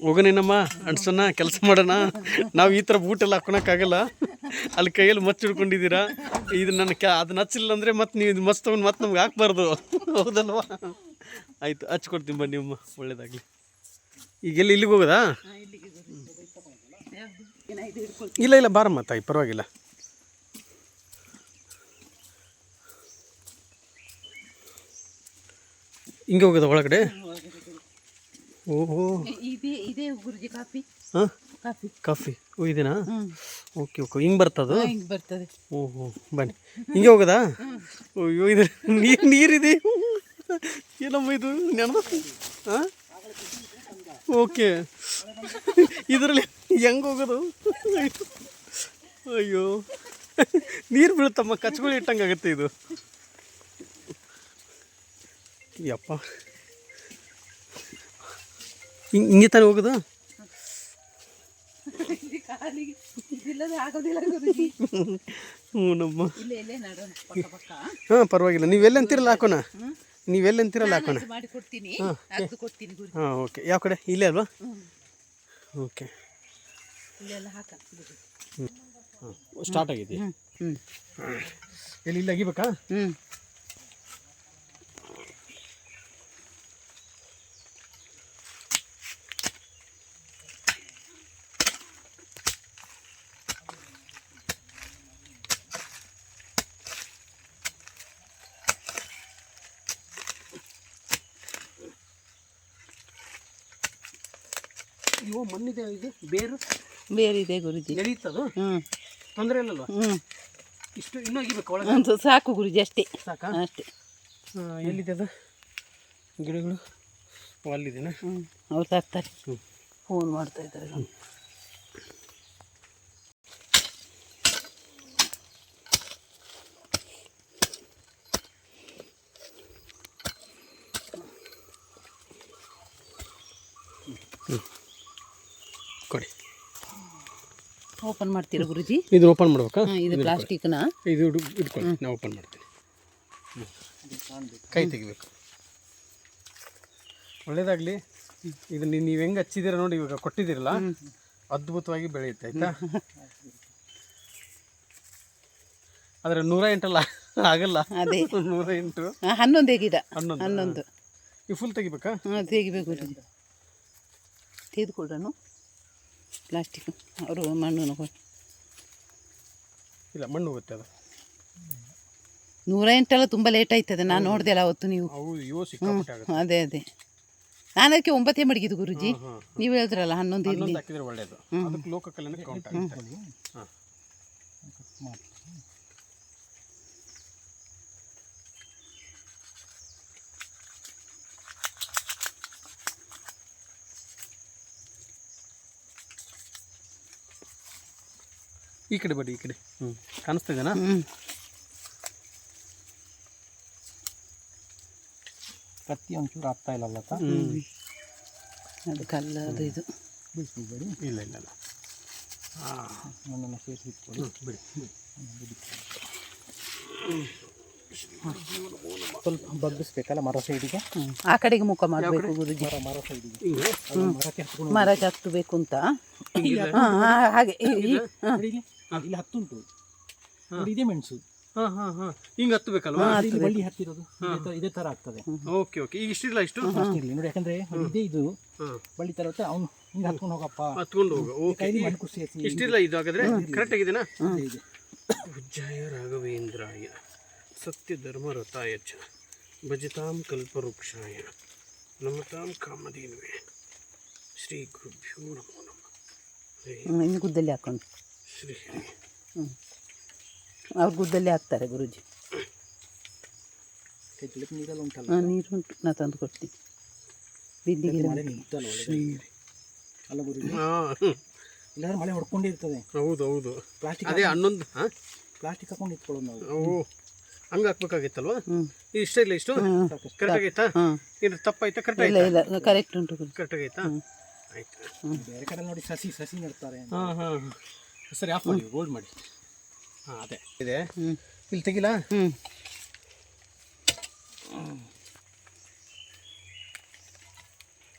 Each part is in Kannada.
ಹೋಗೋನೇನಮ್ಮ ಅಣ್ಸೋಣ ಕೆಲಸ ಮಾಡೋಣ. ನಾವು ಈ ಥರ ಬೂಟೆಲ್ಲ ಹಾಕೊಳಕ್ಕಾಗಲ್ಲ. ಅಲ್ಲಿ ಕೈಯಲ್ಲಿ ಮಚ್ಚು ಹಿಡ್ಕೊಂಡಿದ್ದೀರಾ. ಇದು ನನ್ನ ಅದನ್ನ ಹಚ್ಚಿಲ್ಲ ಅಂದರೆ ಮತ್ತೆ ನೀವು ಇದು ಮಚ್ಚು ತೊಗೊಂಡು ಮತ್ತೆ ನಮ್ಗೆ ಹಾಕ್ಬಾರ್ದು, ಹೌದಲ್ವಾ? ಆಯಿತು, ಹಚ್ಕೊಡ್ತೀನಿ ಬನ್ನಿ ಅಮ್ಮ, ಒಳ್ಳೇದಾಗಲಿ. ಈಗೆಲ್ಲಿ ಇಲ್ಲಿಗೆ ಹೋಗೋದಾ? ಇಲ್ಲ ಇಲ್ಲ, ಬಾರಮ್ಮ ತಾಯಿ, ಪರವಾಗಿಲ್ಲ. ಹಿಂಗೆ ಹೋಗೋದ ಒಳಗಡೆ? ಓಹೋ, ಹಾಂ, ಕಾಫಿ. ಓ, ಇದೇನಾ? ಓಕೆ ಓಕೆ, ಹಿಂಗೆ ಬರ್ತದ? ಓಹೋ, ಬನ್ನಿ, ಹಿಂಗೆ ಹೋಗೋದಾ? ಅಯ್ಯೋ, ಇದು ನೀರಿದೆ ಏನಮ್ಮ ಇದು ನೆನಪು? ಹಾಂ, ಓಕೆ, ಇದರಲ್ಲಿ ಹೆಂಗೆ ಹೋಗೋದು? ಅಯ್ಯೋ, ನೀರು ಬೀಳುತ್ತಮ್ಮ, ಕಚ್ಗಳು ಇಟ್ಟಂಗೆ ಆಗುತ್ತೆ ಇದು. ಯಪ್ಪ, ಹಿಂಗೆ ತಾನೇ ಹೋಗೋದು? ಹ್ಞೂ ನಮ್ಮ, ಹಾಂ, ಪರವಾಗಿಲ್ಲ. ನೀವೆಲ್ಲ ಅಂತೀರಲ್ಲ ಹಾಕೋಣ, ನೀವೆಲ್ಲ ಅಂತೀರಲ್ಲ ಹಾಕೋಣ. ಹಾಂ, ಓಕೆ. ಯಾವ ಕಡೆ? ಇಲ್ಲೇ ಅಲ್ವಾ? ಓಕೆ, ಹಾಂ, ಸ್ಟಾರ್ಟ್ ಆಗಿದೆ. ಎಲ್ಲಿ ಇಲ್ಲಿ ಅಗಿಬೇಕಾ? ಇವು ಮಣ್ಣಿದೆ, ಇದು ಬೇರಿದೆ ಗುರುಜಿ. ನಡೀತದು? ತೊಂದರೆ ಇಲ್ಲಲ್ವ? ಇಷ್ಟು ಇನ್ನೂ ಅಗಿಬೇಕು ಒಳಗೆ? ಸಾಕು ಗುರುಜಿ, ಅಷ್ಟೇ. ಸಾಕಾ? ಅಷ್ಟೇ. ಎಲ್ಲಿದೆ ಅದು ಗಿಡಗಳು? ಅಲ್ಲಿದೆನಾ? ಅವ್ರು ತಾಕ್ತಾರೆ, ಫೋನ್ ಮಾಡ್ತಾ ಇದ್ದಾರೆ. ಕೊಡಿ. ಓಪನ್ ಮಾಡ್ತೀರಾ ಗುರುಜಿ? ಇದು ಓಪನ್ ಮಾಡ್ಬೇಕಾ? ಇದು ಪ್ಲಾಸ್ಟಿಕ್ನ? ಇದು ಇಟ್ಕೊಳ್ಳಿ, ನಾವು ಓಪನ್ ಮಾಡ್ತೀನಿ. ಕೈ ತೆಗಿಬೇಕು. ಒಳ್ಳೇದಾಗಲಿ. ಇದು ನೀವು ಹೆಂಗೆ ಹಚ್ಚಿದ್ದೀರ ನೋಡಿ, ಇವಾಗ ಕೊಟ್ಟಿದ್ದೀರಲ್ಲ, ಅದ್ಭುತವಾಗಿ ಬೆಳೆಯುತ್ತೆ, ಆಯಿತಾ? ಆದರೆ 108 ಆಗಲ್ಲ. ಅದೇ 108. 11 ಗಿಡ. 11. ಈ ಫುಲ್ ತೆಗಿಬೇಕಾ? ಹಾಂ, ತೆಗಿಬೇಕು ಗುರುಜಿ. ತೆಗೆದುಕೊಡ್ರನು ಪ್ಲಾಸ್ಟಿಕ್. ಅವರು ಮಣ್ಣು ಇಲ್ಲ, ಮಣ್ಣು ಹೋಗುತ್ತೆ ಅದು. 108 ತುಂಬ ಲೇಟ್ ಆಯ್ತದೆ. ನಾನು ನೋಡಿದೆ ಅಲ್ಲ ಅವತ್ತು ನೀವು. ಅದೇ ಅದೇ, ನಾನು ಅದಕ್ಕೆ 9 ಮಡಗಿದ್ದು ಗುರುಜಿ. ನೀವು ಹೇಳಿದ್ರಲ್ಲ 11 ಹಾಕಿದ್ರೆ ಒಳ್ಳೇದು. ಅದಕ್ಕೆ ಲೋಕಕಲೆನೇ ಕೌಂಟ್ ಆಗುತ್ತೆ. ಹಾಂ, ಈ ಕಡೆ ಬಡಿ, ಈ ಕಡೆ. ಕಾಣಿಸ್ತಾ ಇದೆನಾ? ಕತ್ತಿ ಒಂಚೂರು ಆಗ್ತಾ ಇಲ್ಲಲ್ಲ? ಅದು ಕಲ್ಲ, ಅದು ಇದು ಬಿಡಿಸ್ಬಿಡಿ. ಇಲ್ಲ ಇಲ್ಲ ಇಲ್ಲ, ನನ್ನನ್ನು ಸೇರಿಸಿ ಇಟ್ಕೊಳ್ಳಿ. ಬಿಡಿ. ಸ್ವಲ್ಪ ಬಗ್ಗಿಸ್ಬೇಕಲ್ಲ ಮರ ಸೈಡಿಗೆ? ಆ ಕಡೆಗೆ ಮುಖ ಮಾಡಬೇಕು ಗುರುಜಿ. ಮರ ಸೈಡಿಗೆ ಮರಕ್ಕೆ ಹತ್ತಬೇಕು ಅಂತ. ಹಾಗೆ ಇಲ್ಲಿ ಹತ್ತುಂಟು ನೋಡಿ, ಇದೇ ಮೆಣಸು. ಹಾಂ ಹಾಂ ಹಾಂ, ಹಿಂಗೆ ಹತ್ತಬೇಕಲ್ವಾ? ಬಳ್ಳಿ ಹತ್ತಿರೋದು ಇದೇ ಥರ ಆಗ್ತದೆ. ಓಕೆ ಓಕೆ, ಈಗ ಇಷ್ಟಿಲ್ಲ, ಇಷ್ಟು ಅಷ್ಟಿರಲಿ ನೋಡಿ, ಯಾಕಂದರೆ ಇದೇ ಇದು ಬಳ್ಳಿ ಥರ ಇರುತ್ತೆ. ಅವನು ಹಿಂಗೆ ಹತ್ಕೊಂಡು ಹೋಗಪ್ಪ, ಹತ್ಕೊಂಡು ಹೋಗು. ಓಕೆ, ಮಣ್ಣು ಕುಸಿ ಇಷ್ಟಿಲ್ಲ, ಇದು ಹಾಗಾದರೆ ಕರೆಕ್ಟ್ ಆಗಿದೆನಾ? ಉಜ್ಜಾಯ ರಾಘವೇಂದ್ರಾಯ ಸತ್ಯಧರ್ಮರತಾಯ ಚ ಭಜತಾಂ ಕಲ್ಪವೃಕ್ಷಾಯ ನಮತಾಂ ಕಾಮಧೇನುವೆ ಶ್ರೀ ಗುರುಭ್ಯೋ ನಮೋ ನಮಃ. ಇನ್ನು ಗುದ್ದಲ್ಲಿ ಹಾಕೊಂಡು ಶ್ರೀ ಅವ್ರು ಗುದ್ದಲ್ಲಿ ಹಾಕ್ತಾರೆ ಗುರುಜಿ. ನೀರೆಲ್ಲ ಉಂಟಲ್ಲ? ನೀರು ಉಂಟು, ನಾ ತಂದು ಕೊಡ್ತೀನಿ. ಬಿದ್ದಿಗೆ ಅಲ್ಲ ಗುರುಜಿ, ಇಲ್ಲಾಂದ್ರೆ ಮಳೆ ಹೊಡ್ಕೊಂಡೇ ಇರ್ತದೆ. ಹೌದು ಹೌದು, ಪ್ಲಾಸ್ಟಿಕ್. ಅದೇ 11. ಪ್ಲಾಸ್ಟಿಕ್ ಹಾಕೊಂಡು ಇಟ್ಕೊಳ್ಳೋದು ನಾವು. ಓ, ಹಂಗೆ ಹಾಕ್ಬೇಕಾಗಿತ್ತಲ್ವಾ? ಇಷ್ಟ ಇಲ್ಲ, ಇಷ್ಟು ಕರೆಕ್ಟ್ ಆಗೈತಾ? ಏನು ತಪ್ಪಾಯ್ತಾ? ಕರೆಕ್ಟ್ ಇಲ್ಲ ಇಲ್ಲ, ಕರೆಕ್ಟ್ ಉಂಟು. ಕರೆಕ್ಟ್ ಆಗೈತಾ? ಆಯ್ತು. ಬೇರೆ ಕಡೆ ನೋಡಿ ಸಸಿ ನೆಡ್ತಾರೆ. ಹಾಂ ಹಾಂ, ಸರಿ, ಆಫ್ ಮಾಡಿ, ಗೋಲ್ಡ್ ಮಾಡಿ. ಹಾಂ, ಅದೇ ಇದೆ. ಇಲ್ಲಿ ತೆಗಿಲ್ಲ?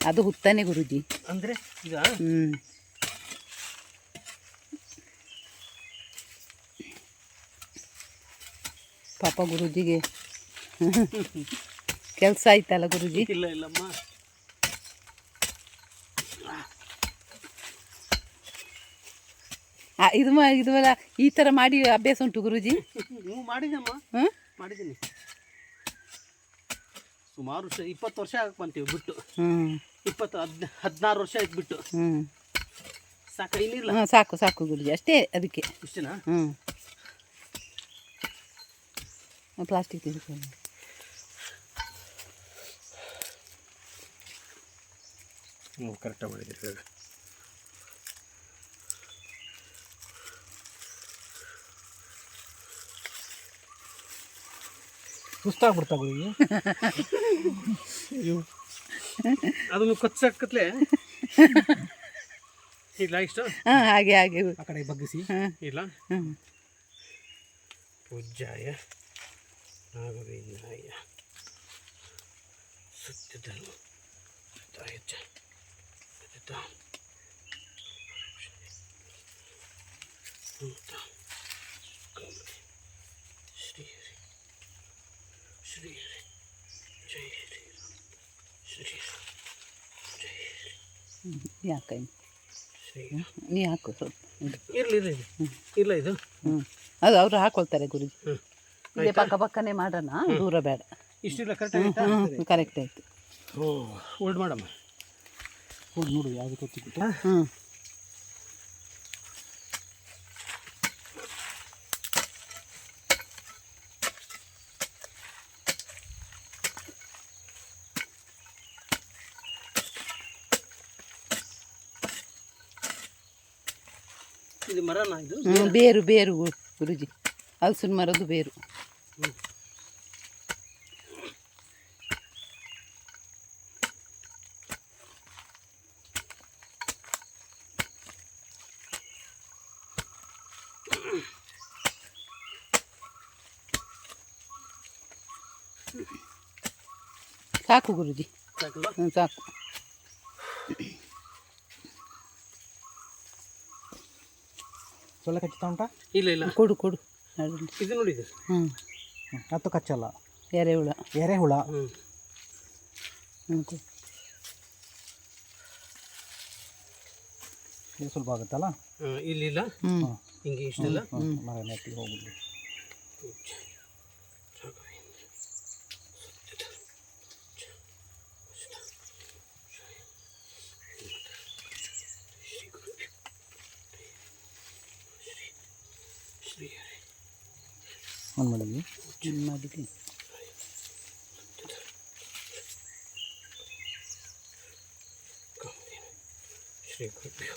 ಅದು ಹುತ್ತಾನೆ ಗುರುಜಿ. ಅಂದರೆ ಈಗ ಪಾಪ ಗುರುಜಿಗೆ ಕೆಲಸ ಆಯ್ತಲ್ಲ ಗುರುಜಿ. ಇಲ್ಲ ಇಲ್ಲಮ್ಮ, ಇದು ಈ ಥರ ಮಾಡಿ ಅಭ್ಯಾಸ ಉಂಟು ಗುರುಜಿ? ನೀವು ಮಾಡಿದಮ್ಮ? ಮಾಡಿದ್ದೀನಿ ಸುಮಾರು ವರ್ಷ, 20 ವರ್ಷ ಆಗಕ್ಕೆ ಬಂತೀವಿ ಬಿಟ್ಟು. 16 ವರ್ಷ ಆಯ್ತು ಬಿಟ್ಟು. ಸಾಕು ಇನ್ನಿಲ್ಲ? ಸಾಕು ಸಾಕು ಗುರುಜಿ, ಅಷ್ಟೇ. ಅದಕ್ಕೆ ಇಷ್ಟೇನಾ? ಪ್ಲಾಸ್ಟಿಕ್ ತೆಗೆದುಕೊಂಡು ಕರೆಕ್ಟಾಗಿ ಮಾಡಿದ್ದೀರಿ. ಸುಸ್ತಾಗ್ಬಿಡ್ತಾ ಗುರುಜಿ. ಅದನ್ನು ಕಚ್ಚಕತ್ಲೆ ಇಲ್ಲ ಇಷ್ಟ. ಹಾಗೆ ಹಾಗೆ ಆ ಕಡೆ ಬಗ್ಗಿಸಿ. ಇಲ್ಲ. ಪೂಜ್ಯಾಯ ನಾಗವೇಂದ್ರಾಯ ಸತ್ಯಧರ್ಮ ಶ್ರೀ ಹರಿ ಶ್ರೀ ಹರಿ ಜೈ ಹರಿ ಶ್ರೀ ಜೈ ಹರಿ. ಯಾಕೆ ಶ್ರೀ ನೀ ಹಾಕು ಸ್ವಲ್ಪ. ಇರಲಿ ಇಲ್ಲ ಇದು ಅದು ಅವರು ಹಾಕೊಳ್ತಾರೆ ಗುರುಜಿ. ಇಲ್ಲೇ ಪಕ್ಕನೇ ಮಾಡೋಣ, ದೂರ ಬೇಡ. ಇಷ್ಟಿಲ್ಲ ಕರೆಕ್ಟ್ ಕರೆಕ್ಟ್ ಆಯಿತು. ಹೋಲ್ಡ್ ಮಾಡಮ್ಮ. ಹೋಗಿ ನೋಡು ಯಾವುದು ಗೊತ್ತಿತ್ತು. ಇದು ಮರನಾ? ಇದು ಬೇರು ಬೇರು ಗುರುಜಿ, ಹಲಸಿನ ಮರದ್ದು ಬೇರು. ಸಾಕು ಗುರುಜಿ, ಸಾಕು. ಸೊಳ್ಳೆ ಕಚ್ಚುತ್ತಾ ಉಂಟಾ? ಇಲ್ಲ ಇಲ್ಲ, ಕೊಡು ಕೊಡು. ಇದು ನೋಡಿ ಇದು. ಅದು ಕಚ್ಚಲ್ಲ. ಎರೆಹುಳ. ಎರೆಹುಳ. ಇದು ಸ್ವಲ್ಪ ಆಗುತ್ತಲ್ಲ. ಇಲ್ಲಿಲ್ಲ, ಹಿಂಗೆ ಇಷ್ಟೆಲ್ಲ ಮರ ನೆಟ್ಟಿ ಹೋಗುದು. ಒಂದು ಮಾಡಿದ್ವಿ ಮಾಡಿದ್ವಿ. ಶ್ರೀ ಗುರುಭ್ಯೋ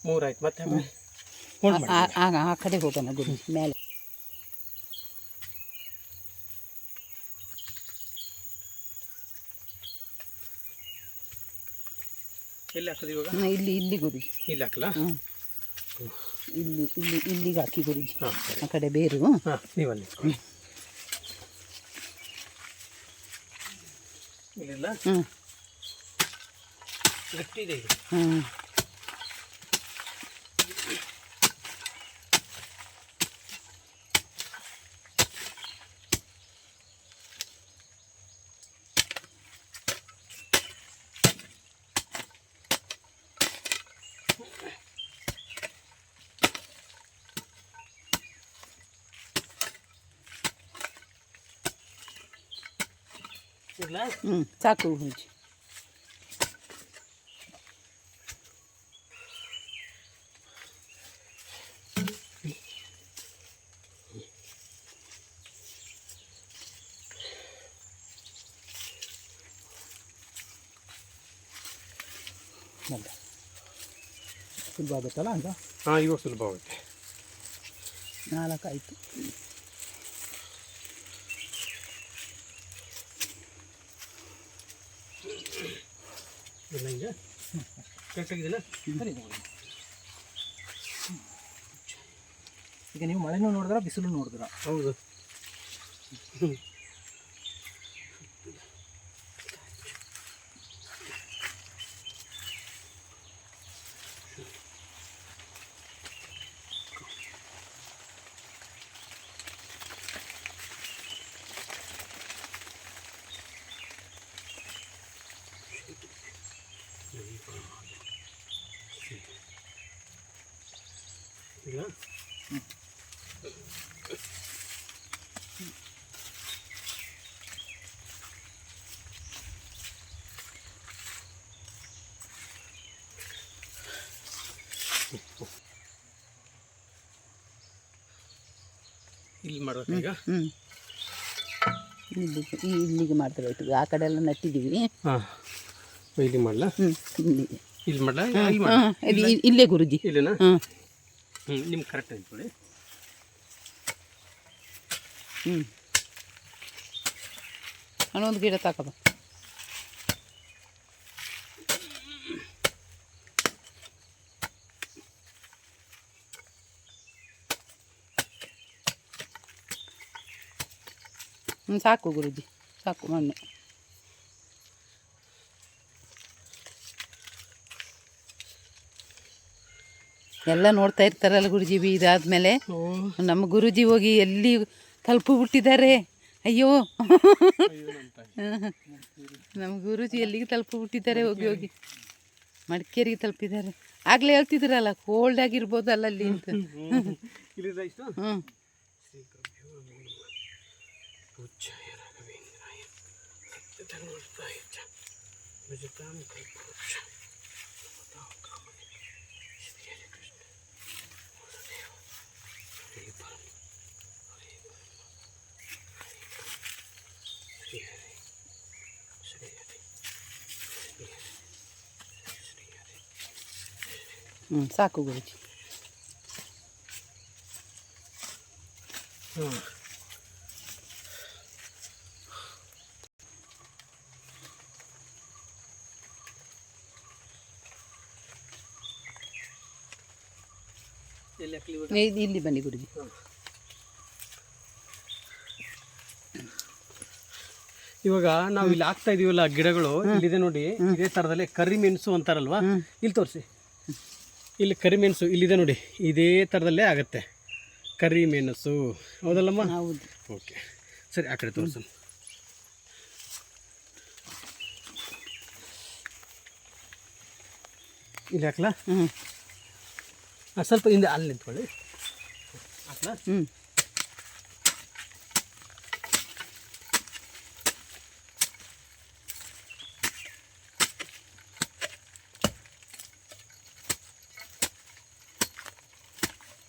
ಮೂರಾಯ್ತು. ಮತ್ತೆ ಆ ಕಡೆ ಹೋಗೋಣ ಗುರು, ಮೇಲೆ. ಎಲ್ಲಿ ಹಾಕೋದು ಇವಾಗ? ಇಲ್ಲಿ ಗುರುಜಿ. ಇಲ್ಲಿ ಹಾಕಲ್ಲ? ಇಲ್ಲಿಗೆ ಹಾಕಿ ಗುರುಜಿ. ಆ ಕಡೆ ಬೇರು. ನೀವಲ್ಲಿ ಇಲ್ಲಿಲ್ಲ, ಗಟ್ಟಿ ಇದೆ ಇದು. ಸಾಕು ಗುರುಜಿ. ಸುಲಭ ಆಗುತ್ತಲ್ಲ ಅಂತ. ಇವಾಗ ಸುಲಭ ಆಗುತ್ತೆ. 4 ಆಯಿತು. ಇಲ್ಲ ಹಿಂಗೆ ಕರೆಕ್ಟಾಗಿದೆಯಲ್ಲ? ಸರಿ. ಈಗ ನೀವು ಮಳೆನೂ ನೋಡಿದ್ರ ಬಿಸಿಲು ನೋಡಿದ್ರ. ಹೌದು. ಇಲ್ಲ ಇಲ್ಲಿ ಮಾಡ್ಬೇಕಾ? ಇಲ್ಲಿಗೆ ಮಾಡಿದ್ರೆ ಆಯ್ತು. ಆ ಕಡೆ ಎಲ್ಲ ನಟ್ಟಿದ್ದೀವಿ. ಹಾಂ, ಇಲ್ಲಿ ಮಾಡಲ? ಇಲ್ಲಿಗೆ ಇಲ್ಲಿ ಮಾಡಲ? ಇಲ್ಲೇ ಗುರುಜಿ. ಇಲ್ಲೇನಾ? ಹಾಂ ನಿಮ್ಗೆ ಕರೆಕ್ಟ್ ಆಯ್ತು. ಒಂದು ಗಿಡ ತಗೋಬ. ಸಾಕು ಗುರುಜಿ, ಸಾಕು ಮಣ್ಣು. ಎಲ್ಲ ನೋಡ್ತಾ ಇರ್ತಾರಲ್ಲ ಗುರುಜಿ. ಇದಾದ್ಮೇಲೆ ನಮ್ಮ ಗುರುಜಿ ಹೋಗಿ ಎಲ್ಲಿ ತಲುಪಿಬಿಟ್ಟಿದ್ದಾರೆ. ಅಯ್ಯೋ ನಮ್ಮ ಗುರುಜಿ ಎಲ್ಲಿಗೆ ತಲುಪಿಬಿಟ್ಟಿದ್ದಾರೆ. ಹೋಗಿ ಹೋಗಿ ಮಡಿಕೇರಿಗೆ ತಲುಪಿದ್ದಾರೆ. ಆಗಲೇ ಹೇಳ್ತಿದ್ರಲ್ಲ ಕೋಲ್ಡ್ ಆಗಿರ್ಬೋದಲ್ಲ ಅಲ್ಲಿ ಅಂತ. ಹ್ಞೂ ಸಾಕು ಗುರುಜಿ. ಇಲ್ಲಿ ಬನ್ನಿ ಗುರುಜಿ. ಇವಾಗ ನಾವು ಇಲ್ಲಿ ಹಾಕ್ತಾ ಇದೀವಲ್ಲ ಗಿಡಗಳು, ಇಲ್ಲಿದೆ ನೋಡಿ. ಇದೇ ಥರದಲ್ಲಿ ಕರಿಮೆಣಸು ಅಂತಾರಲ್ವಾ, ಇಲ್ಲಿ ತೋರಿಸಿ. ಇಲ್ಲಿ ಕರಿಮೆಣಸು ಇಲ್ಲಿದೆ ನೋಡಿ, ಇದೇ ಥರದಲ್ಲೇ ಆಗುತ್ತೆ ಕರಿಮೆಣಸು. ಹೌದಲ್ಲಮ್ಮ? ಹೌದು. ಓಕೆ ಸರಿ, ಆ ಕಡೆ ತೋರಿಸು. ಇಲ್ಲಿ ಹಾಕ್ಲಾ? ಸ್ವಲ್ಪ ಹಿಂದೆ ಅಲ್ಲಿ ನಿಂತ್ಕೊಳ್ಳಿ. ಹಾಕ್ಲಾ?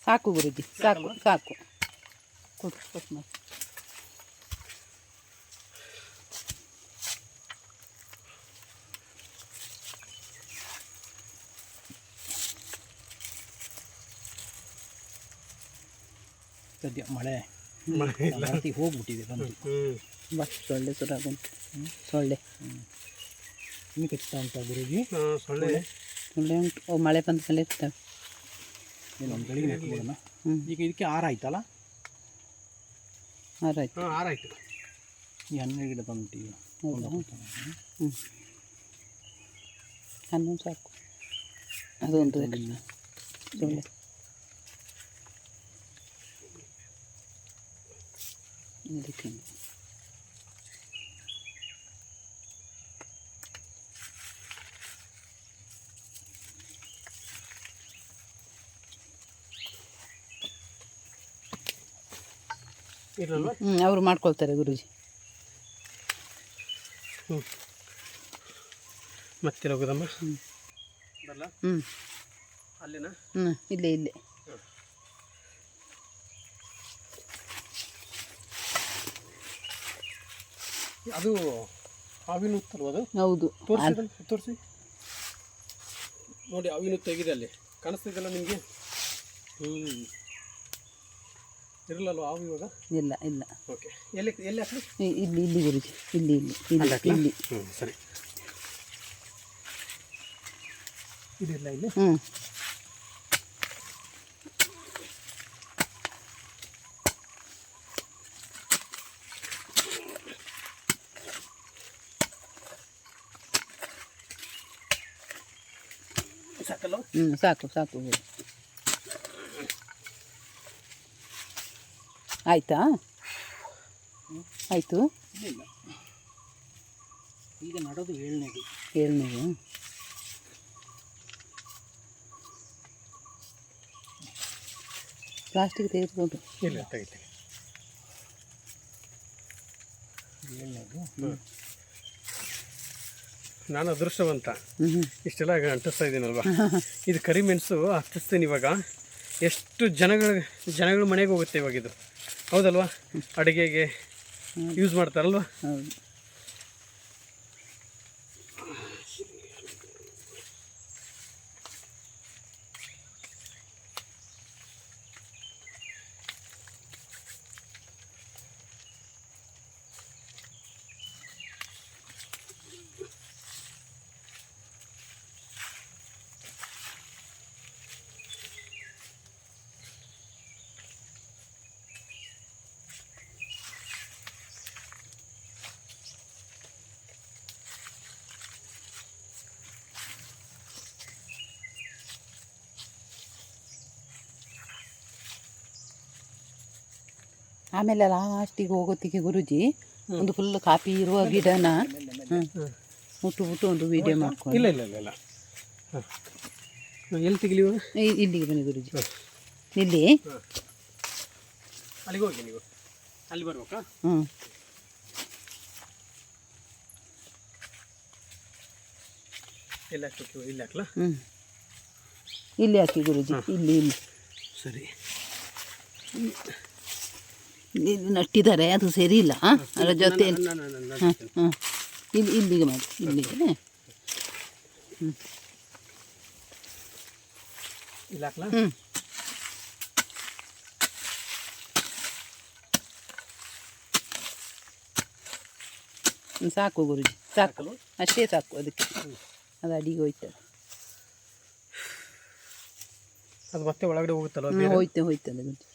ಸಾಕು ಗುರುಜಿ, ಸಾಕು ಸಾಕು. ಕೊಟ್ಟು ಕೊಟ್ಟು ಮಾಡಿ. ಸದ್ಯ ಮಳೆ ಹೋಗ್ಬಿಟ್ಟಿದೆ ಬಂದು. ಬಸ್ ಸೊಳ್ಳೆ ಸುರಾಗುಂಟು. ಸೊಳ್ಳೆ ಇನ್ನು ಕಚ್ತಾ ಉಂಟಾ ಗುರುಜಿ? ಸೊಳ್ಳೆ ಸೊಳ್ಳೆ ಉಂಟು. ಮಳೆ ಬಂದ ಮೇಲೆ ಇರ್ತವೆ. ಒಂದು ಗಳಿಗೆ ನೆಟ್ಬಿಡೋಣ. ಈಗ ಇದಕ್ಕೆ ಆರಾಯ್ತಲ್ಲ? ಆರಾಯ್ತು. ಆರಾಯ್ತು. ಈ 12 ಗಿಡ ತಂದಿಟ್ಟಿವಿ. ಹನ್ನೊಂದು ಸಾಕು. ಅದೊಂದು ಸೊಳ್ಳೆ. ಇದಕ್ಕೆ ಅವರು ಮಾಡ್ಕೊಳ್ತಾರೆ ಗುರುಜಿ. ಮತ್ತೆ ಹೋಗೋದಮ್ಮ. ಅಲ್ಲಿನ ಇಲ್ಲೇ ಇಲ್ಲೇ. ಅದು ಹಾವಿನ ಹುತ್ತಲ್ವ ಅದು? ಹೌದು. ತೋರಿಸಿ ನೋಡಿ, ಹಾವಿನ ಹುತ್ತು ಹೇಗಿದೆ ಅಲ್ಲಿ ಕಾಣಿಸ್ತಿದ್ದಲ್ಲ ನಿಮಗೆ? ಇರಲ್ಲಲ್ವ ಹಾವು ಇವಾಗ? ಇಲ್ಲ ಇಲ್ಲ. ಓಕೆ, ಎಲ್ಲಿ ಎಲ್ಲಿ ಹಾಕಿ? ಇಲ್ಲಿ ಇಲ್ಲಿ ಗುರುಜಿ, ಇಲ್ಲಿ ಇಲ್ಲಿ ಇಲ್ಲಿ ಇಲ್ಲಿ. ಸರಿ, ಇದಿಲ್ಲ ಇಲ್ಲಿ. ಸಾಕಲ್ಲ? ಸಾಕು ಸಾಕು ಗುರು. ಆಯಿತಾ? ಆಯಿತು. ಇಲ್ಲ ಈಗ ನಡೋದು 7ನೇದು. 7ನೇದು. ಪ್ಲಾಸ್ಟಿಕ್ ತೆಗೆದುಕೊಂಡು. ಇಲ್ಲ ತೆಗಿತೀನಿ. 7ನೇದು. ನಾನು ಅದೃಷ್ಟವಂತ, ಇಷ್ಟೆಲ್ಲ ಅಂಟಿಸ್ತಾ ಇದ್ದೀನಲ್ವ. ಇದು ಕರಿಮೆಣಸು ಹತ್ತಿಸ್ತೀನಿ ಇವಾಗ. ಎಷ್ಟು ಜನಗಳು ಮನೆಗೆ ಹೋಗುತ್ತೆ ಇವಾಗ ಇದು, ಹೌದಲ್ವಾ? ಅಡುಗೆಗೆ ಯೂಸ್ ಮಾಡ್ತಾರಲ್ವ. ಹೌದು. ಆಮೇಲೆ ಲಾಸ್ಟಿಗೆ ಹೋಗೋತ್ತಿಗೆ ಗುರುಜಿ ಒಂದು ಫುಲ್ ಕಾಫಿ ಇರುವ ಗಿಡನ ಮುಟ್ಟು ಒಂದು ವಿಡಿಯೋ ಮಾಡ್ಕೊಂಡು. ಇಲ್ಲ ಇಲ್ಲ ಇಲ್ಲ ಇಲ್ಲ ಎಲ್ಲಿ ತೆಗಿಲಿ ಇವಾಗ? ಇಲ್ಲಿಗೆ ಬನ್ನಿ ಗುರುಜಿ. ಇಲ್ಲಿ ಅಲ್ಲಿಗೆ ಹೋಗಿ ನೀವು, ಅಲ್ಲಿ ಬರ್ಬೇಕಾ? ಎಲ್ಲ ಹಾಕ್ಬೇಕು, ಇಲ್ಲಿ ಹಾಕ್ಲಾ? ಇಲ್ಲಿ ಹಾಕಿ ಗುರುಜಿ. ಇಲ್ಲಿ ಇಲ್ಲಿ ಸರಿ. ಇಲ್ಲಿ ನಟ್ಟಿದ್ದಾರೆ, ಅದು ಸರಿ ಇಲ್ಲ. ಅದರ ಜೊತೆ ಇಲ್ಲಿಗೆ ಮಾಡಿ, ಇಲ್ಲಿಗೆ. ಇಲ್ಲಿ ಹಾಕ್ಲಾ? ಸಾಕು ಗುರುಜಿ, ಸಾಕು, ಅಷ್ಟೇ ಸಾಕು. ಅದಕ್ಕೆ ಅದು ಅಡಿಗೆ ಹೋಯ್ತದೆ. ಅದು ಮತ್ತೆ ಒಳಗಡೆ ಹೋಗುತ್ತಲ್ಲ? ಹೋಯ್ತದೆ ಗುರುಜಿ.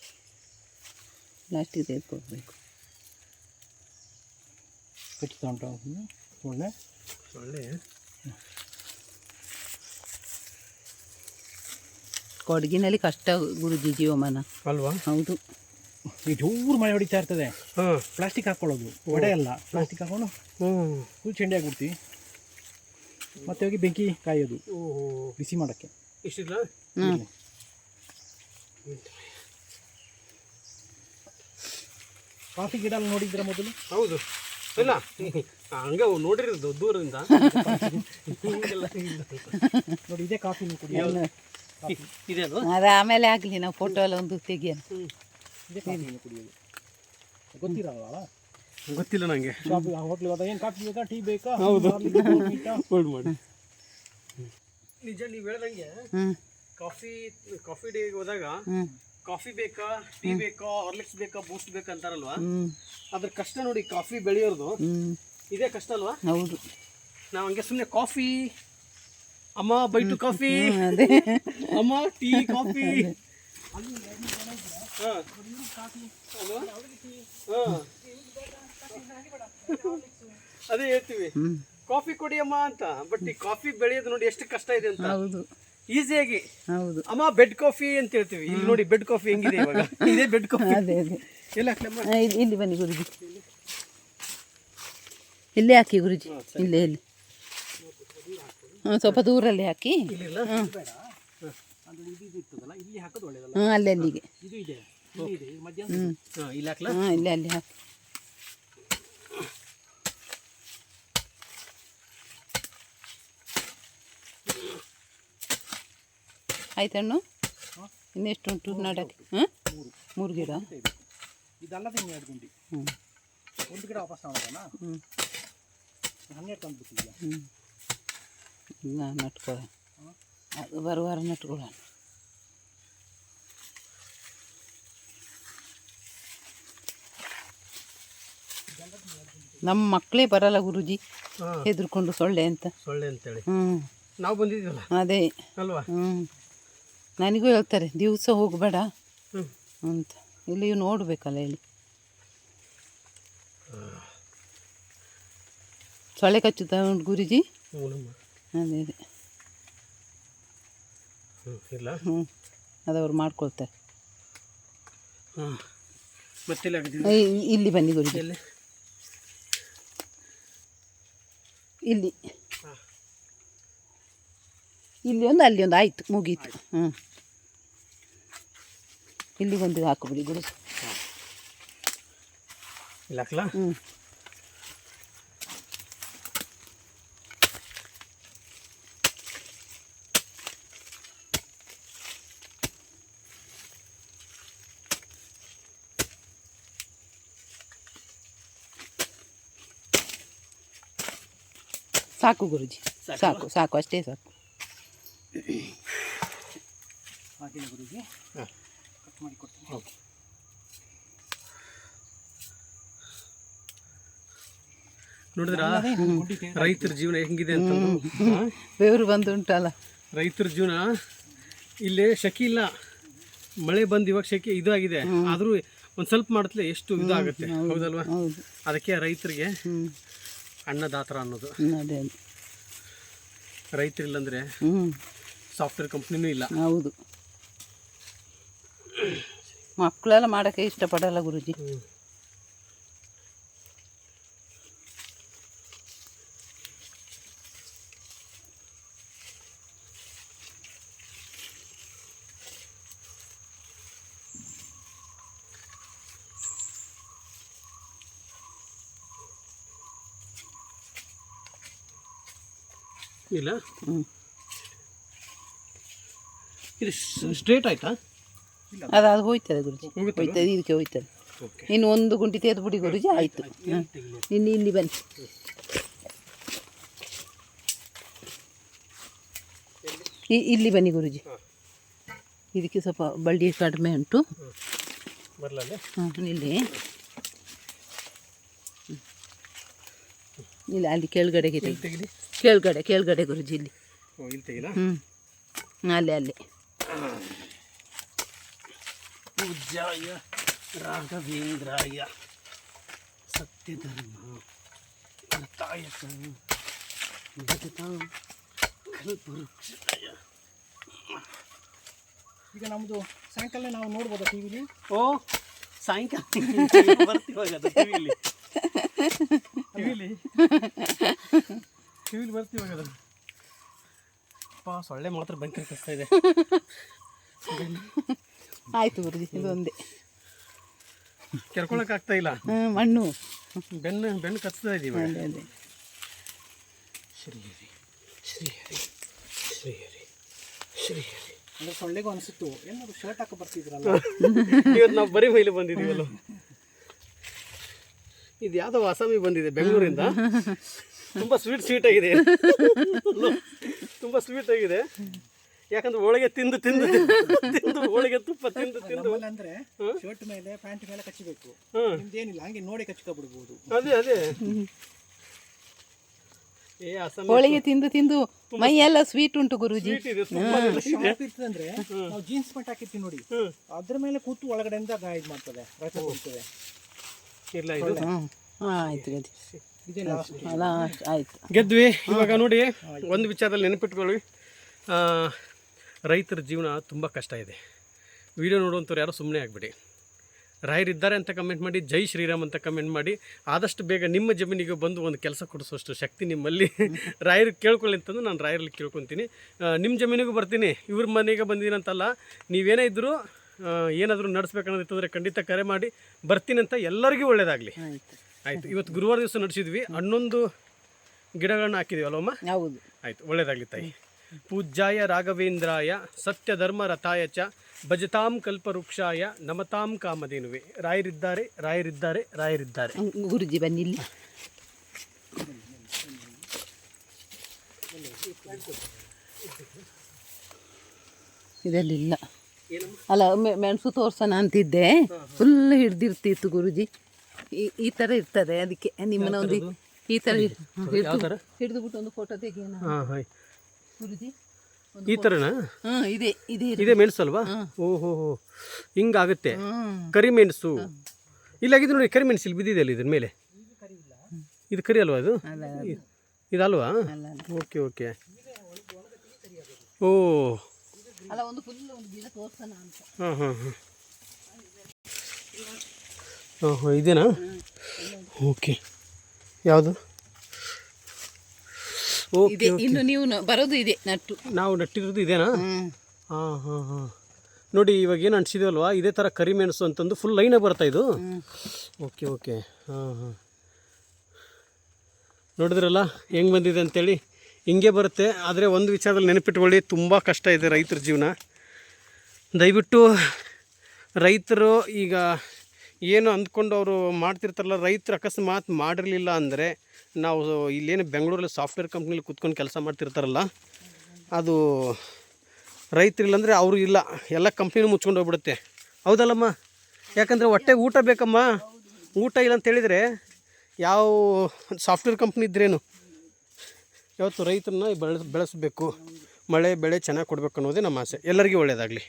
ಲಾಸ್ಟಿಗೆ ತೆಗೆದುಕೊಡ್ಬೇಕು. ಖಚಿತ ಉಂಟು ಒಳ್ಳೆ ಒಳ್ಳೆ ಕೊಡಗಿನಲ್ಲಿ ಕಷ್ಟ ಗುರುಜಿ ಜೀವಮಾನ ಅಲ್ವಾ? ಹೌದು. ಈ ಜೋರು ಮಳೆ ಹೊಡಿತಾ ಇರ್ತದೆ. ಪ್ಲಾಸ್ಟಿಕ್ ಹಾಕ್ಕೊಳ್ಳೋದು ಒಡೆ ಅಲ್ಲ, ಪ್ಲಾಸ್ಟಿಕ್ ಹಾಕೊಂಡು ಫುಲ್ ಚೆಂಡಿ ಆಗಿಬಿಡ್ತೀವಿ. ಮತ್ತೆ ಹೋಗಿ ಬೆಂಕಿ ಕಾಯೋದು ಬಿಸಿ ಮಾಡೋಕ್ಕೆ. ಇಷ್ಟಿಲ್ಲ? ಕಾಫಿ ಗಿಡ ಎಲ್ಲ ನೋಡಿದ್ರೆ ಮೊದಲು? ಹೌದು. ಇಲ್ಲ ಹಂಗೆ ನೋಡಿರೋದು ದೂರದಿಂದ. ನೋಡಿ, ಇದೇ ಕಾಫಿ ಇದೆ ಅದು. ಅದು ಆಮೇಲೆ ಆಗಲಿ, ನಾವು ಫೋಟೋ ಎಲ್ಲ ಒಂದು ತೆಗಿಯೋಣ. ಇದೇ ಕಾಫಿ ಕುಡಿಯೋದು. ಗೊತ್ತಿರಲ್ಲ? ಗೊತ್ತಿಲ್ಲ ನನಗೆ. ಶಾಪಿಗೆ ಹೋಟ್ಲಿಗೆ ಹೋದಾಗ ಏನು ಕಾಫಿ ಬೇಕಾ, ಟೀ ಬೇಕಾ? ಹೌದು, ಹೋಲ್ಡ್ ಮಾಡಿ. ನಿಜ ನೀವು ಹೇಳ್ದಂಗೆ ಕಾಫಿ ಡೇಗೆ ಹೋದಾಗ ಕಾಫಿ ಬೇಕಾ, ಟೀ ಬೇಕಾ, ಹಾರ್ಲಿಕ್ಸ್ ಬೇಕಾ, ಬೂಸ್ಟ್ ಬೇಕಾ ಅಂತಾರಲ್ವಾ? ಅದ್ರ ಕಷ್ಟ ನೋಡಿ, ಕಾಫಿ ಬೆಳೆಯೋದು ಇದೇ ಕಷ್ಟ ಅಲ್ವಾ? ಹೌದು. ನಾವು ಹಂಗೆ ಸುಮ್ಮನೆ ಕಾಫಿ, ಅಮ್ಮ ಬೈಟು ಕಾಫಿ, ಅಮ್ಮ ಟೀ ಕಾಫಿ, ಅದೇ ಹೇಳ್ತೀವಿ, ಕಾಫಿ ಕೊಡಿಯಮ್ಮ ಅಂತ. ಬಟ್ ಈ ಕಾಫಿ ಬೆಳೆಯೋದು ನೋಡಿ ಎಷ್ಟು ಕಷ್ಟ ಇದೆ ಅಂತ. ಹೌದು, ಈಸಿಯಾಗಿ ಹೌದು. ಅಮ್ಮ ಬೆಡ್ ಕಾಫಿ ಅಂತ ಹೇಳ್ತೀವಿ. ಇಲ್ಲಿ ನೋಡಿ ಬೆಡ್ ಕಾಫಿ ಹೆಂಗಿದೆ ಇವಾಗ. ಇದೇ ಬೆಡ್ ಕಾಫಿ. ಅದೇ ಅದೇ. ಎಲ್ಲ ಇಲ್ಲಿ ಬನ್ನಿ ಗುರುಜಿ, ಇಲ್ಲೇ ಹಾಕಿ ಗುರುಜಿ. ಇಲ್ಲೇ ಇಲ್ಲಿ ಸ್ವಲ್ಪ ದೂರಲ್ಲಿ ಹಾಕಿ. ಅಲ್ಲೇ ಅಲ್ಲಿಗೆ. ಇಲ್ಲೇ ಅಲ್ಲಿ ಹಾಕಿ. ಆಯ್ತಣ್ಣು, ಇನ್ನೆಷ್ಟು ಉಂಟು ನಡಕ್ಕೆ? 3 ಗಿಡ. ಇದಲ್ಲದೆ 2 ಗುಂಡಿ. ಒಂದು ಗಿಡ ವಾಪಸ್ ಮಾಡೋಣ. 12 ತಂದುಬಿಟ್ಟಿದ್ಯಾ? ನಟ್ಕೊಳ್ಳ, ಅದು ಬರುವಾರ ನಟ್ಕೊಳ್ಳೋಣ. ನಮ್ಮ ಮಕ್ಕಳೇ ಬರಲ್ಲ ಗುರುಜಿ, ಹೆದರ್ಕೊಂಡು ಸೊಳ್ಳೆ ಅಂತೇಳಿ. ನಾವು ಬಂದಿದ್ದೀವಲ್ಲ, ಅದೇ ಅಲ್ವಾ? ನನಗೂ ಹೇಳ್ತಾರೆ ದಿವಸ ಹೋಗಬೇಡ ಅಂತ. ಇಲ್ಲಿಯೂ ನೋಡಬೇಕಲ್ಲ ಹೇಳಿ. ಸೊಳ್ಳೆ ಕಚ್ಚುತ್ತಾ ಉಂಟು ಗುರುಜಿ? ಅದೇ ಅದೇ. ಇಲ್ಲ. ಅದವ್ರು ಮಾಡ್ಕೊಳ್ತಾರೆ. ಹಾಂ ಮತ್ತೆಲ್ಲಿ ಆಗಿದ್ದೀವಿ? ಇಲ್ಲಿ ಬನ್ನಿ ಗುರುಜಿ, ಎಲ್ಲಿ? ಇಲ್ಲಿ ಇಲ್ಲಿ ಒಂದು ಅಲ್ಲಿ ಒಂದು ಆಯಿತು, ಮುಗೀತು. ಇಲ್ಲಿಗೊಂದು ಹಾಕೋಬಿಡಿ ಗುರುಜಿ. ಇಲ್ಲ ಹಾಕ್ಲಾ? ಸಾಕು ಗುರುಜಿ, ಸಾಕು ಸಾಕು, ಅಷ್ಟೇ ಸಾಕು. ಹಾಗೆ ಗುರುಜಿ ಹಾಂ ಕಟ್ ಮಾಡಿ ಕೊಡ್ತೀನಿ. ಓಕೆ. ನೋಡಿದ್ರಾ ರೈತರ ಜೀವನ ಹೆಂಗಿದೆ ಅಂತಂದು? ಬೆವರು ಬಂದು ಉಂಟಲ್ಲ ರೈತರ ಜೀವನ. ಇಲ್ಲಿ ಶೆಕೆ ಇಲ್ಲ, ಮಳೆ ಬಂದು ಇವಾಗ ಶೆಕೆ ಇದಾಗಿದೆ, ಆದರೂ ಒಂದು ಸ್ವಲ್ಪ ಮಾಡಿದ್ಲೆ ಎಷ್ಟು ಇದಾಗುತ್ತೆ, ಹೌದಲ್ವಾ? ಅದಕ್ಕೆ ರೈತರಿಗೆ ಅನ್ನದಾತರ ಅನ್ನೋದು. ಅದೇ ರೈತರಿಲ್ಲಂದರೆ ಸಾಫ್ಟ್ವೇರ್ ಕಂಪ್ನಿನೂ ಇಲ್ಲ. ಹೌದು, ಮಕ್ಕಳೆಲ್ಲ ಮಾಡೋಕ್ಕೆ ಇಷ್ಟಪಡಲ್ಲ ಗುರುಜಿ. ಇಲ್ಲ ಇದು ಸ್ಟ್ರೇಟ್ ಆಯ್ತಾ? ಅದು ಹೋಯ್ತದೆ ಗುರುಜಿ, ಹೋಯ್ತದೆ, ಇದಕ್ಕೆ ಹೋಯ್ತದೆ. ಇನ್ನು ಒಂದು ಗುಂಟಿ ತೆಗೆದು ಬಿಡಿ ಗುರುಜಿ, ಆಯಿತು. ಇನ್ನು ಇಲ್ಲಿ ಬನ್ನಿ, ಇಲ್ಲಿ ಬನ್ನಿ ಗುರುಜಿ. ಇದಕ್ಕೆ ಸ್ವಲ್ಪ ಬಳ್ಳಿ ಕಡಿಮೆ ಉಂಟು. ಇಲ್ಲಿ ಇಲ್ಲ, ಅಲ್ಲಿ ಕೆಳಗಡೆಗೆ ತೆಗಿ, ಕೆಳಗಡೆ ಗುರುಜಿ, ಇಲ್ಲಿ. ಅಲ್ಲಿ ಪೂಜ್ಯಾಯ ರಾಘವೇಂದ್ರಾಯ ಸತ್ಯಧರ್ಮ ಕರ್ತಾಯಕ ಭಜತಾಂ ಕಲ್ಪವೃಕ್ಷಾಯ. ಈಗ ನಮ್ಮದು ಸಾಯಂಕಾಲ ನಾವು ನೋಡ್ಬೋದಾ ಟಿವಿಲಿ? ಓ ಸಾಯಂಕಾಲ ಬರ್ತೀವಾಗ ಟಿವಿಲಿ ಬರ್ತೀವಾಗ ಪಾ ಸೊಳ್ಳೆ ಮಾತ್ರ ಬಂಕರ್ ಕಸ್ತಾ ಇದೆ. ಆಯಿತು ಗುರುಜಿ, ಇದೊಂದೇ ಕೆರ್ಕೊಳಕ್ ಆಗ್ತಾ ಇಲ್ಲ, ಮಣ್ಣು ಬೆನ್ನು ಕಚ್ತಾ ಇದೀವಿ. ಅದೇ ಶ್ರೀಹರಿ ಶ್ರೀಹರಿ ಶ್ರೀಹರಿ ಶ್ರೀಹರಿ. ಅಂದರೆ ಸೊಳ್ಳೆಗೂ ಅನಿಸುತ್ತು ಏನಾದ್ರು ಶರ್ಟ್ ಹಾಕಿ ಬರ್ತಿದ್ರಲ್ಲ. ಇವತ್ತು ನಾವು ಬರೀ ಮೈಲಿ ಬಂದಿದ್ದೀವಲ್ಲ. ಇದು ಯಾವುದೋ ಅಸಾಮಿ ಬಂದಿದೆ ಬೆಂಗಳೂರಿಂದ, ತುಂಬ ಸ್ವೀಟ್ ಆಗಿದೆ, ತುಂಬ ಸ್ವೀಟ್ ಆಗಿದೆ. ಯಾಕಂದ್ರೆ ಒಳಗೆ ತಿಂದು ಒಳಗೆ ತುಪ್ಪ ತಿಂದು ಅಂದ್ರೆ ಶರ್ಟ್ ಮೇಲೆ ಪ್ಯಾಂಟ್ ಮೇಲೆ ಕಚ್ಚಬೇಕು. ನಿಮ್ದೇನಿಲ್ಲ, ಹಂಗೆ ನೋಡಿ ಕಚ್ಕೊಬಿಡ್ಬೋದು. ಅದೇ ಹೋಳಿಗೆ ತಿಂದು ಮೈ ಎಲ್ಲ ಸ್ವೀಟ್ ಉಂಟು ಗುರುಜಿ. ಅಂದ್ರೆ ನಾವು ಜೀನ್ಸ್ ಪ್ಯಾಂಟ್ ಹಾಕಿರ್ತೀವಿ ನೋಡಿ, ಅದ್ರ ಮೇಲೆ ಕೂತು ಒಳಗಡೆಯಿಂದ ಇದು ಮಾಡ್ತದೆ, ರಸ ಕೊಡ್ತದೆ. ಇಲ್ಲ ಇದು ಆಯ್ತು ಗದಿ, ಆಯ್ತು ಗೆದ್ವಿ. ಇವಾಗ ನೋಡಿ, ಒಂದು ವಿಚಾರದಲ್ಲಿ ನೆನಪಿಟ್ಕೊಳ್ಳಿ, ರೈತರ ಜೀವನ ತುಂಬ ಕಷ್ಟ ಇದೆ. ವಿಡಿಯೋ ನೋಡುವಂಥವ್ರು ಯಾರು ಸುಮ್ಮನೆ ಆಗಿಬಿಡಿ. ರಾಯರಿದ್ದಾರೆ ಅಂತ ಕಮೆಂಟ್ ಮಾಡಿ, ಜೈ ಶ್ರೀರಾಮ್ ಅಂತ ಕಮೆಂಟ್ ಮಾಡಿ. ಆದಷ್ಟು ಬೇಗ ನಿಮ್ಮ ಜಮೀನಿಗೆ ಬಂದು ಒಂದು ಕೆಲಸ ಕೊಡಿಸುವಷ್ಟು ಶಕ್ತಿ ನಿಮ್ಮಲ್ಲಿ ರಾಯರಿಗೆ ಕೇಳ್ಕೊಳ್ಳಿ ಅಂತಂದು ನಾನು ರಾಯರಲ್ಲಿ ಕೇಳ್ಕೊತೀನಿ. ನಿಮ್ಮ ಜಮೀನಿಗೂ ಬರ್ತೀನಿ, ಇವ್ರ ಮನೆಗೆ ಬಂದೀನಿ ಅಂತಲ್ಲ, ನೀವೇನೇ ಇದ್ದರೂ ಏನಾದರೂ ನಡೆಸ್ಬೇಕನ್ನೋದಿತ್ತಂದರೆ ಖಂಡಿತ ಕರೆ ಮಾಡಿ ಬರ್ತೀನಿ ಅಂತ. ಎಲ್ಲರಿಗೂ ಒಳ್ಳೆಯದಾಗಲಿ. ಆಯಿತು, ಇವತ್ತು ಗುರುವಾರ ದಿವಸ ನಡೆಸಿದ್ವಿ, 11 ಗಿಡಗಳನ್ನ ಹಾಕಿದ್ದೀವಿ ಅಲ್ಲಮ್ಮ? ಹೌದು. ಆಯಿತು, ಒಳ್ಳೆಯದಾಗಲಿ ತಾಯಿ. ಪೂಜ್ಯಾಯ ರಾಘವೇಂದ್ರಾಯ ಸತ್ಯಧರ್ಮ ರಥಾಯ ಚ ಭಜತಾಂ ಕಲ್ಪವೃಕ್ಷಾಯ ನಮತಾಂ ಕಾಮಧೇನುವೆ. ರಾಯರಿದ್ದಾರೆ. ಗುರುಜಿ ಬನ್ನಿ ಇಲ್ಲಿ. ಇದೆಲ್ಲ ಅಲ್ಲ, ಮೆಣಸು ತೋರ್ಸೋಣ ಅಂತಿದ್ದೆ, ಫುಲ್ ಹಿಡ್ದಿರ್ತಿತ್ತು ಗುರುಜಿ. ಈ ಥರ ಇರ್ತದೆ, ಅದಕ್ಕೆ ನಿಮ್ಮನ್ನ ಒಂದು ಈ ಥರ ಹಿಡಿದುಬಿಟ್ಟು ಒಂದು ಫೋಟೋ ತೆಗಿಯೋಣ ಗುರುಜಿ. ಈ ಥರನಾ? ಇದೇ ಮೆಣಸಲ್ವಾ? ಓಹೋ, ಹಿಂಗಾಗುತ್ತೆ. ಕರಿಮೆಣಸು ಇಲ್ಲಾಗಿದ್ದು ನೋಡಿ, ಕರಿಮೆಣಸು ಇಲ್ಲಿ ಬಿದ್ದಿದೆ ಅಲ್ಲ ಇದ್ರ ಮೇಲೆ. ಇದು ಕರಿ ಅಲ್ವಾ? ಇದಲ್ವಾ? ಓಕೆ. ಓ ಅಲ್ಲ ಒಂದು ಫುಲ್ ಒಂದು ಗಿಡ ತೋರ್ಸೋಣ ಅಂತ. ಹಾಂ ಹಾಂ ಹಾಂ ಹಾಂ ಹಾಂ ಇದೇನಾ? ಓಕೆ ಯಾವುದು? ಓಕೆ ಇದೆ ಇನ್ನು ನೀವು ಬರೋದು ಇದೆ ನಟ್ಟು. ನಾವು ನಟ್ಟಿರೋದು ಇದೇನಾ? ಹಾಂ ಹಾಂ ಹಾಂ ನೋಡಿ ಇವಾಗ ಏನು ಅಂಟಿಸಿದೇವಲ್ವಾ ಇದೇ ಥರ ಕರಿಮೆಣಸು ಅಂತಂದು ಫುಲ್ ಲೈನಾಗಿ ಬರ್ತಾ ಇದು. ಓಕೆ ಓಕೆ ಹಾಂ ಹಾಂ ನೋಡಿದ್ರಲ್ಲ ಹೆಂಗೆ ಬಂದಿದೆ ಅಂತೇಳಿ. ಹಿಂಗೆ ಬರುತ್ತೆ. ಆದರೆ ಒಂದು ವಿಚಾರದಲ್ಲಿ ನೆನಪಿಟ್ಕೊಳ್ಳಿ, ತುಂಬ ಕಷ್ಟ ಇದೆ ರೈತರ ಜೀವನ. ದಯವಿಟ್ಟು ರೈತರು ಈಗ ಏನು ಅಂದ್ಕೊಂಡು ಅವರು ಮಾಡ್ತಿರ್ತಾರಲ್ಲ, ರೈತರು ಅಕಸ್ಮಾತ್ ಮಾಡಿರಲಿಲ್ಲ ಅಂದರೆ ನಾವು ಇಲ್ಲೇನು ಬೆಂಗಳೂರಲ್ಲಿ ಸಾಫ್ಟ್ವೇರ್ ಕಂಪ್ನಿಲಿ ಕೂತ್ಕೊಂಡು ಕೆಲಸ ಮಾಡ್ತಿರ್ತಾರಲ್ಲ, ಅದು ರೈತರಿಲ್ಲಾಂದರೆ ಅವರು ಇಲ್ಲ, ಎಲ್ಲ ಕಂಪ್ನಿನೂ ಮುಚ್ಕೊಂಡು ಹೋಗ್ಬಿಡುತ್ತೆ. ಹೌದಲ್ಲಮ್ಮ? ಯಾಕಂದರೆ ಹೊಟ್ಟೆಗೆ ಊಟ ಬೇಕಮ್ಮ. ಊಟ ಇಲ್ಲ ಅಂತ ಹೇಳಿದರೆ ಯಾವ ಸಾಫ್ಟ್ವೇರ್ ಕಂಪ್ನಿ ಇದ್ರೇನು, ಯಾವತ್ತು ರೈತರನ್ನ ಬೆಳೆಸಬೇಕು, ಮಳೆ ಬೆಳೆ ಚೆನ್ನಾಗಿ ಕೊಡಬೇಕು ಅನ್ನೋದೇ ನಮ್ಮ ಆಸೆ. ಎಲ್ಲರಿಗೂ ಒಳ್ಳೆಯದಾಗಲಿ.